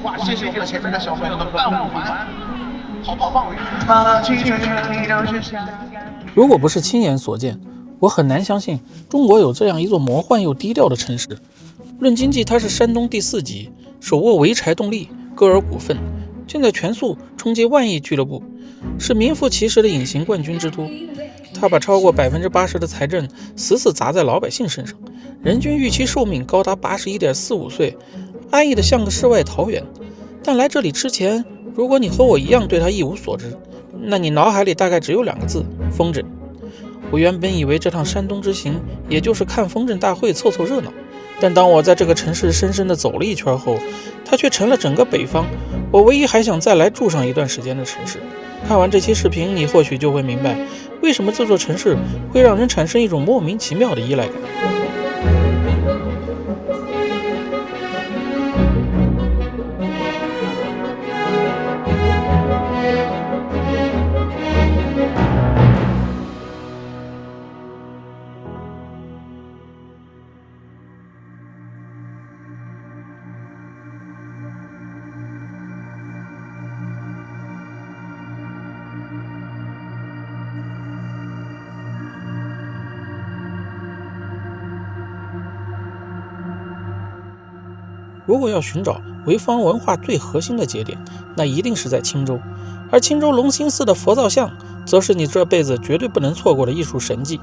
哇，谢谢我们前面的小朋友的伴舞团，好棒！啊，青春里都是夏。如果不是亲眼所见，我很难相信中国有这样一座魔幻又低调的城市。论经济，它是山东第4级，手握潍柴动力、歌尔股份，现在全速冲击万亿俱乐部，是名副其实的隐形冠军之都。它把超过80%的财政死死砸在老百姓身上，人均预期寿命高达81.45岁，安逸的像个世外桃源。但来这里之前，如果你和我一样对它一无所知，那你脑海里大概只有2个字：风筝。我原本以为这趟山东之行也就是看风筝大会凑凑热闹，但当我在这个城市深深地走了一圈后，它却成了整个北方我唯一还想再来住上一段时间的城市。看完这期视频，你或许就会明白，为什么这座城市会让人产生一种莫名其妙的依赖感。如果要寻找潍坊文化最核心的节点，那一定是在青州，而青州龙兴寺的佛造像，则是你这辈子绝对不能错过的艺术神迹。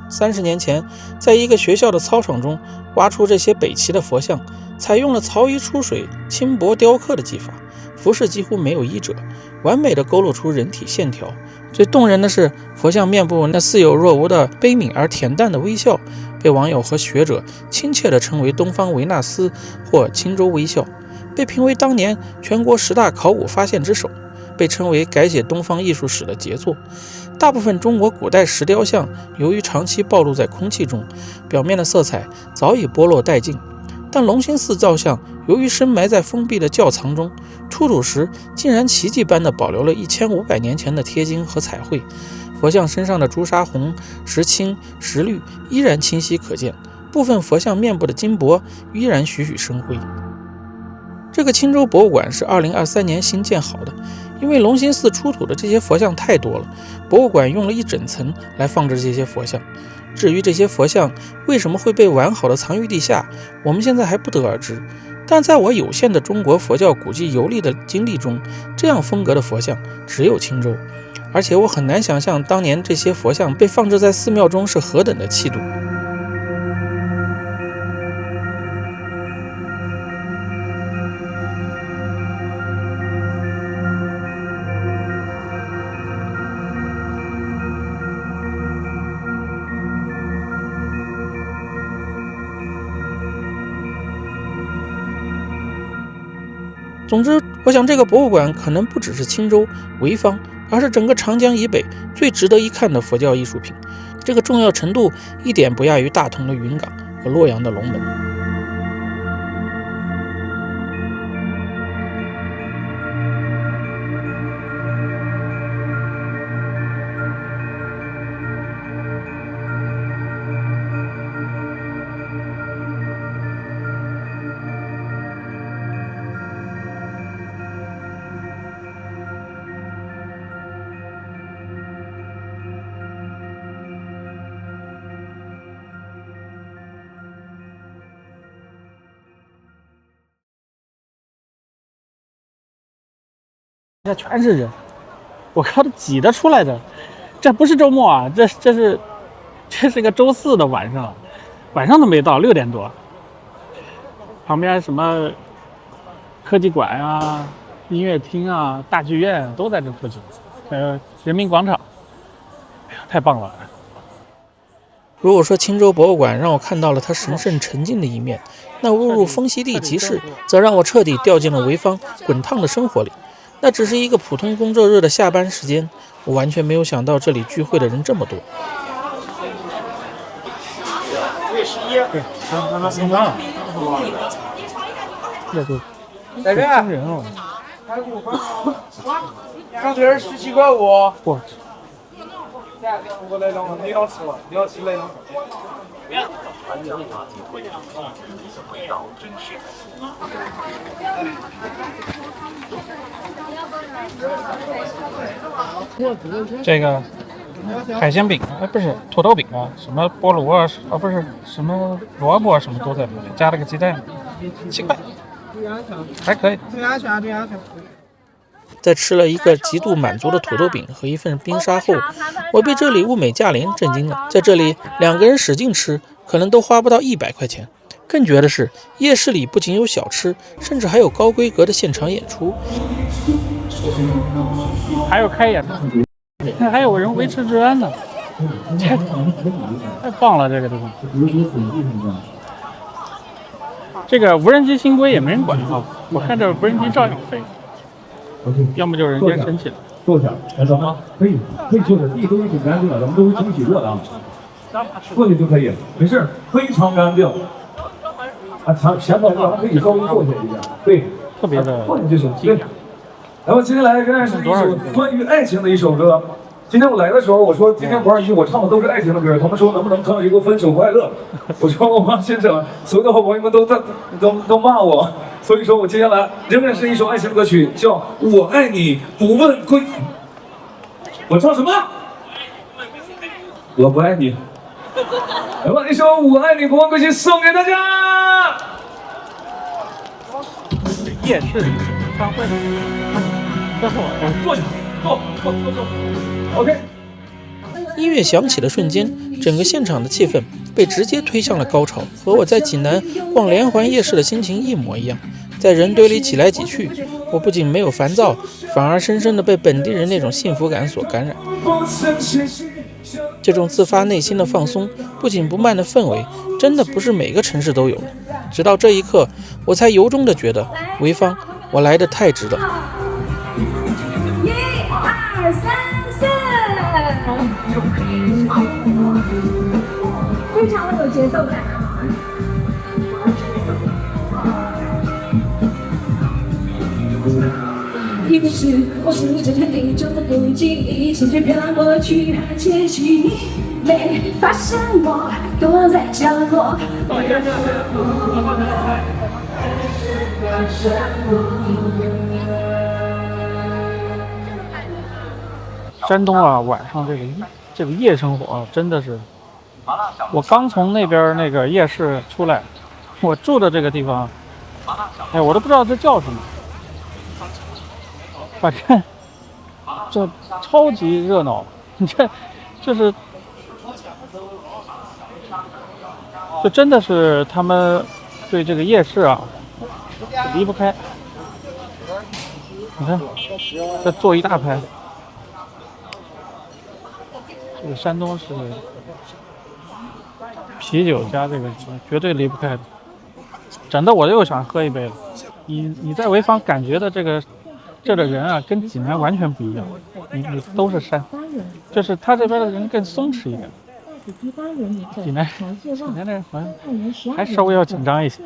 30年前，在一个学校的操场中挖出这些北齐的佛像，采用了曹衣出水、轻薄雕刻的技法，服饰几乎没有衣褶，完美地勾勒出人体线条。最动人的是，佛像面部那似有若无的悲悯而恬淡的微笑，被网友和学者亲切地称为东方维纳斯或青州微笑，被评为当年全国10大考古发现之首，被称为改写东方艺术史的杰作。大部分中国古代石雕像由于长期暴露在空气中，表面的色彩早已剥落殆尽，但龙兴寺造像由于深埋在封闭的窖藏中，出土时竟然奇迹般地保留了1500年前的贴金和彩绘，佛像身上的朱砂红、石青、石绿依然清晰可见，部分佛像面部的金箔依然栩栩生辉。这个青州博物馆是2023年新建好的，因为龙兴寺出土的这些佛像太多了，博物馆用了一整层来放置这些佛像。至于这些佛像为什么会被完好的藏于地下，我们现在还不得而知。但在我有限的中国佛教古迹游历的经历中，这样风格的佛像只有青州，而且我很难想象当年这些佛像被放置在寺庙中是何等的气度。总之，我想这个博物馆可能不只是青州、潍坊，而是整个长江以北最值得一看的佛教艺术品。这个重要程度一点不亚于大同的云冈和洛阳的龙门。这全是人，我靠，都挤得出来的。这不是周末啊，这是个周4的晚上，晚上都没到6点多。旁边什么科技馆啊、音乐厅啊、大剧院都在这附近，还有人民广场，哎呀，太棒了！如果说青州博物馆让我看到了它神圣沉静的一面，那误入风息地集市则让我彻底掉进了潍坊滚烫的生活里。那只是一个普通工作日的下班时间，我完全没有想到这里聚会的人这么多。5月11对，他送饭。这就在这惊人了。小腿儿17.5。我我来了，你要吃吗？你要吃来了。这个海鲜饼，哎，不是土豆饼啊，什么菠萝啊，不是什么萝卜啊，什么都在里面，加了个鸡蛋，7块，还可以。在吃了一个极度满足的土豆饼和一份冰沙后，我被这里物美价廉震惊了。在这里2个人使劲吃，可能都花不到100块钱。更绝的是，夜市里不仅有小吃，甚至还有高规格的现场演出，还有开演的，还有人维持治安呢，太棒了！这个地方，这个无人机新规也没人管啊，我看这无人机照样飞。要么就是人间神奇了。坐下，来走吗？可以坐下，地都是挺干净的，咱们都是清洗过的啊。坐下就可以，没事，非常干净。啊，前头咱们可以稍微坐下一点，对，特别的坐下就行。对。然后接下来仍然是一首关于爱情的一首歌。今天我来的时候，我说今天不让去，我唱的都是爱情的歌。他们说能不能唱一个分手快乐？我说我怕现场所有的好朋友们都骂我，所以说我接下来仍然是一首爱情歌曲，叫《我爱你不问归》。我唱什么？我不爱你。来吧，一首《我爱你不问归期》送给大家。夜市唱会，最后坐下，坐。OK。音乐响起的瞬间，整个现场的气氛被直接推向了高潮，和我在济南逛连环夜市的心情一模一样。在人堆里挤来挤去，我不仅没有烦躁，反而深深地被本地人那种幸福感所感染。这种自发内心的放松、不紧不慢的氛围，真的不是每个城市都有的。直到这一刻，我才由衷地觉得，潍坊，我来得太值了。1、2、3、4，非常的有节奏感啊！一个是我是这天地中的不经意，心却飘过去，还窃喜你没发现我躲在角落。山东啊，晚上这个夜生活啊，真的是，我刚从那边那个夜市出来，我住的这个地方，哎，我都不知道这叫什么。反正这超级热闹，这真的是他们对这个夜市啊离不开。你看，这做一大排，这个山东是啤酒加这个绝对离不开的，整的我又想喝一杯了。你在潍坊感觉的这的人啊，跟济南完全不一样。你都是山，就是他这边的人更松弛一点。济南的人好像还稍微要紧张一些。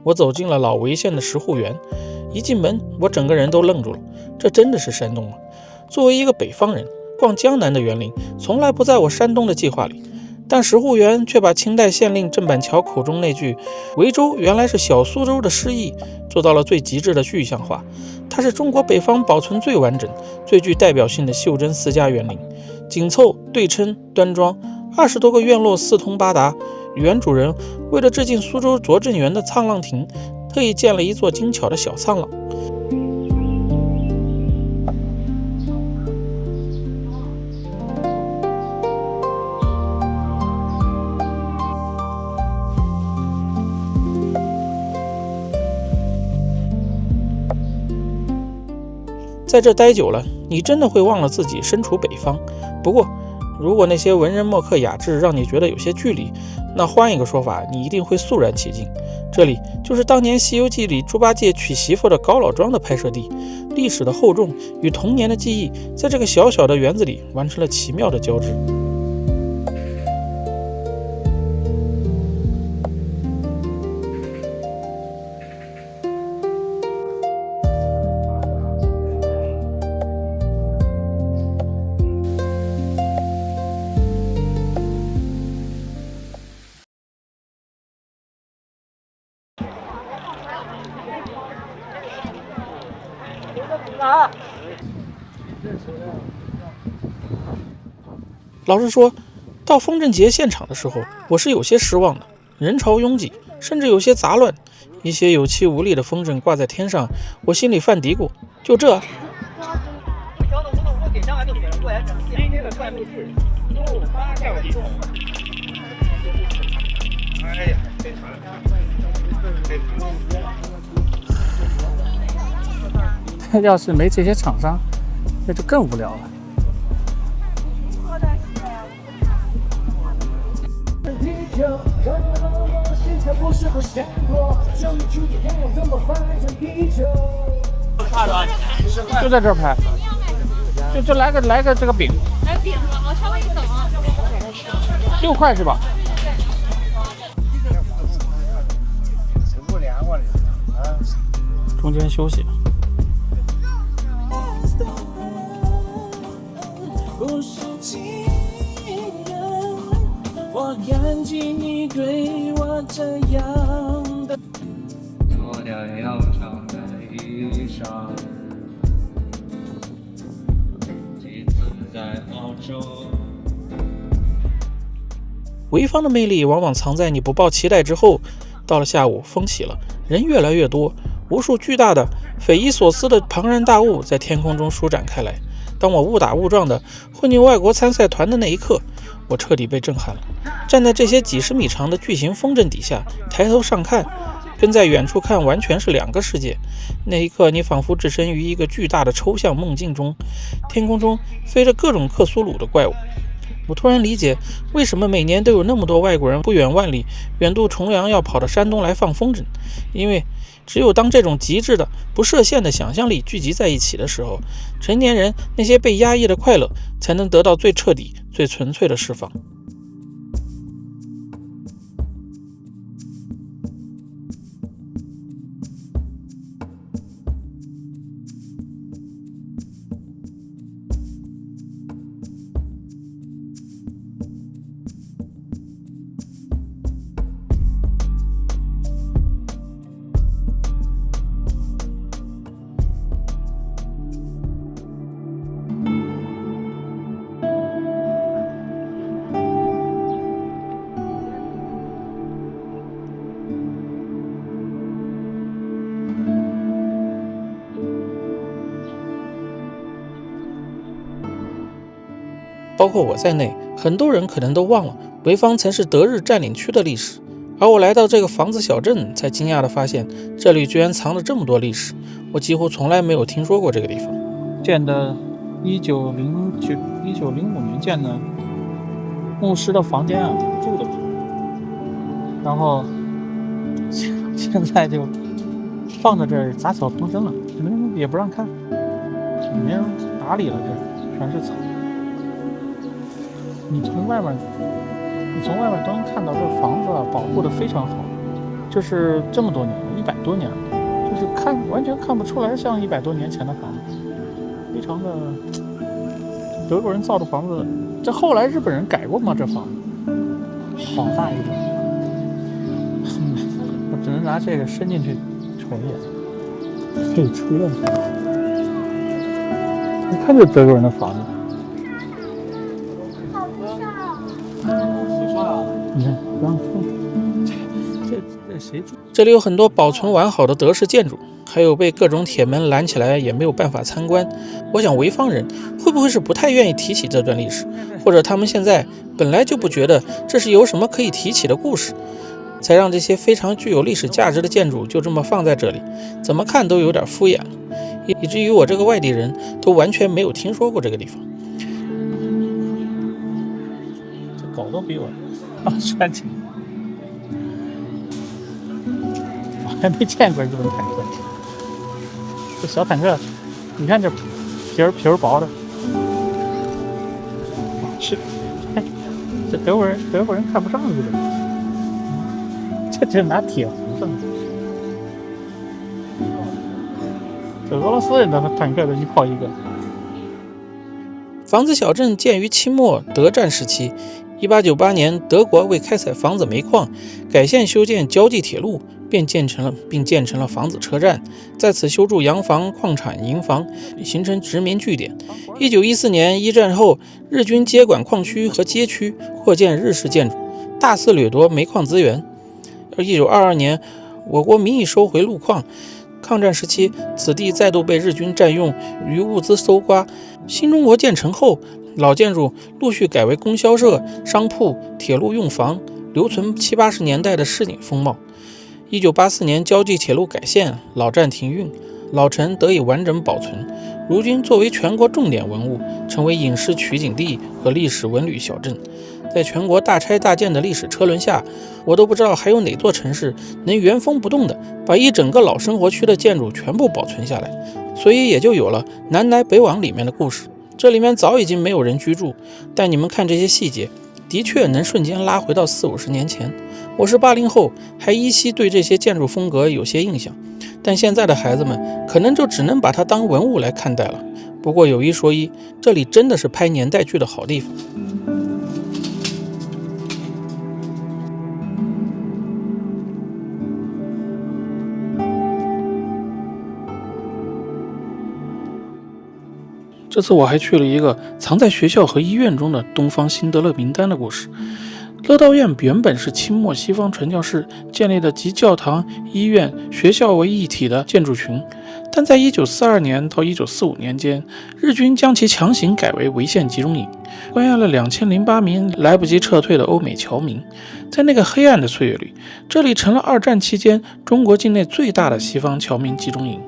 我走进了老潍县的石户园，一进门，我整个人都愣住了。这真的是山东吗？作为一个北方人，逛江南的园林从来不在我山东的计划里，但石户园却把清代县令郑板桥口中那句“潍州原来是小苏州”的诗意做到了最极致的具象化。它是中国北方保存最完整、最具代表性的袖珍私家园林，紧凑、对称、端庄，20多个院落四通八达。原主人为了致敬苏州拙政园的沧浪亭，特意建了一座精巧的小沧浪。在这待久了，你真的会忘了自己身处北方。不过，如果那些文人墨客雅致让你觉得有些距离，那换一个说法，你一定会肃然起敬。这里就是当年《西游记》里猪八戒娶媳妇的高老庄的拍摄地，历史的厚重与童年的记忆，在这个小小的园子里完成了奇妙的交织。老实说，到风筝节现场的时候，我是有些失望的。人潮拥挤，甚至有些杂乱，一些有气无力的风筝挂在天上，我心里犯嘀咕：就这？要是没这些厂商，那就更无聊了。就在这儿拍，就来个这个饼，来饼了，我稍微一等啊6块是吧？中间休息。不是情人，我感激你对我这样的。脱掉腰上的衣裳，几次在澳洲。潍坊的魅力往往藏在你不抱期待之后。到了下午，风起了，人越来越多，无数巨大的、匪夷所思的庞然大物在天空中舒展开来。当我误打误撞地混进外国参赛团的那一刻，我彻底被震撼了。站在这些几十米长的巨型风筝底下，抬头上看，跟在远处看完全是两个世界。那一刻，你仿佛置身于一个巨大的抽象梦境中，天空中飞着各种克苏鲁的怪物。我突然理解，为什么每年都有那么多外国人不远万里、远渡重洋要跑到山东来放风筝。因为只有当这种极致的、不设限的想象力聚集在一起的时候，成年人那些被压抑的快乐才能得到最彻底、最纯粹的释放。包括我在内，很多人可能都忘了潍坊曾是德日占领区的历史，而我来到这个房子小镇，才惊讶地发现这里居然藏着这么多历史，我几乎从来没有听说过这个地方。建的1905年建的牧师的房间啊，住的，然后现在就放在这儿杂草丛生了，没人也不让看，没人打理了，这全是草。你从外面都能看到这房子啊，保护的非常好，这是这么多年了，100多年了，就是完全看不出来像100多年前的房子，非常的德国人造的房子。这后来日本人改过吗？这房子好大一个，我只能拿这个伸进去瞅一眼，可以出院。你看这德国人的房子。你看，让这谁住？这里有很多保存完好的德式建筑，还有被各种铁门拦起来也没有办法参观。我想潍坊人会不会是不太愿意提起这段历史，或者他们现在本来就不觉得这是有什么可以提起的故事，才让这些非常具有历史价值的建筑就这么放在这里，怎么看都有点敷衍了。以至于我这个外地人都完全没有听说过这个地方。这狗都比我煽情，我还没见过日本坦克。这小坦克，你看这皮儿薄的，是，这德国人看不上日本人，这拿铁糊上的。这俄罗斯人的坦克都一炮一个。房子小镇建于清末德战时期。1898年，德国为开采房子煤矿，改线修建交际铁路，并建成了房子车站，在此修筑洋房、矿产、营房，形成殖民据点。1914年一战后，日军接管矿区和街区，扩建日式建筑，大肆掠夺煤矿资源。而1922年，我国民意收回路矿。抗战时期，此地再度被日军占用，与物资搜刮。新中国建成后，老建筑陆续改为供销社、商铺、铁路用房，留存70、80年代的市井风貌。1984年，交际铁路改线，老站停运，老城得以完整保存。如今作为全国重点文物，成为影视取景地和历史文旅小镇。在全国大拆大建的历史车轮下，我都不知道还有哪座城市能原封不动的把一整个老生活区的建筑全部保存下来，所以也就有了南来北往里面的故事。这里面早已经没有人居住，但你们看这些细节，的确能瞬间拉回到40、50年前。我是80后，还依稀对这些建筑风格有些印象，但现在的孩子们可能就只能把它当文物来看待了。不过有一说一，这里真的是拍年代剧的好地方。这次我还去了一个藏在学校和医院中的东方辛德勒名单的故事。乐道院原本是清末西方传教士建立的集教堂、医院、学校为一体的建筑群，但在1942年到1945年间，日军将其强行改为违宪集中营，关押了2008名来不及撤退的欧美侨民。在那个黑暗的岁月里，这里成了2战期间中国境内最大的西方侨民集中营。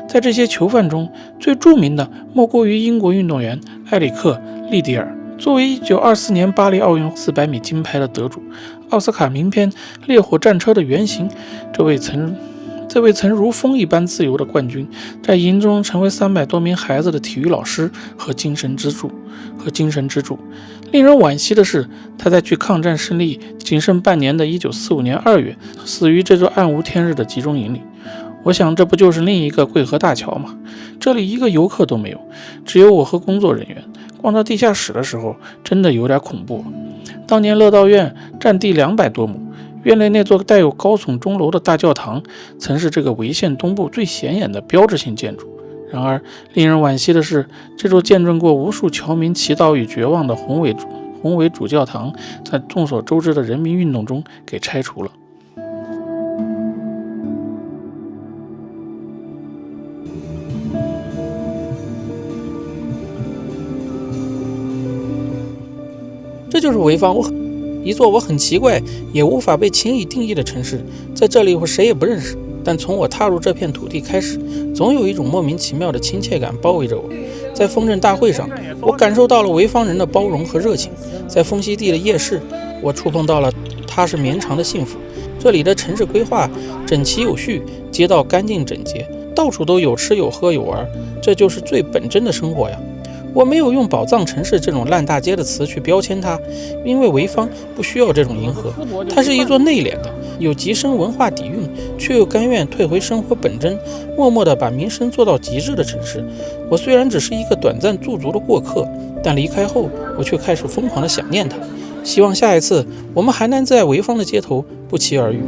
在这些囚犯中，最著名的莫过于英国运动员埃里克·利迪尔。作为1924年巴黎奥运400米金牌的得主，奥斯卡名片《烈火战车》的原型，这位曾如风一般自由的冠军，在营中成为300多名孩子的体育老师和精神支柱。令人惋惜的是，他在距抗战胜利仅剩半年的1945年2月，死于这座暗无天日的集中营里。我想这不就是另一个桂河大桥吗？这里一个游客都没有，只有我和工作人员。逛到地下室的时候，真的有点恐怖。当年乐道院占地200多亩，院内那座带有高耸钟楼的大教堂，曾是这个潍县东部最显眼的标志性建筑。然而，令人惋惜的是，这座见证过无数侨民祈祷与绝望的宏伟主教堂，在众所周知的人民运动中给拆除了。这就是潍坊，一座我很奇怪也无法被轻易定义的城市。在这里我谁也不认识，但从我踏入这片土地开始，总有一种莫名其妙的亲切感包围着我。在丰镇大会上，我感受到了潍坊人的包容和热情；在丰溪地的夜市，我触碰到了踏实绵长的幸福。这里的城市规划整齐有序，街道干净整洁，到处都有吃有喝有玩，这就是最本真的生活呀。我没有用宝藏城市这种烂大街的词去标签它，因为潍坊不需要这种迎合，它是一座内敛的、有极深文化底蕴，却又甘愿退回生活本真，默默地把民生做到极致的城市。我虽然只是一个短暂驻足的过客，但离开后，我却开始疯狂地想念它。希望下一次我们还能在潍坊的街头不期而遇。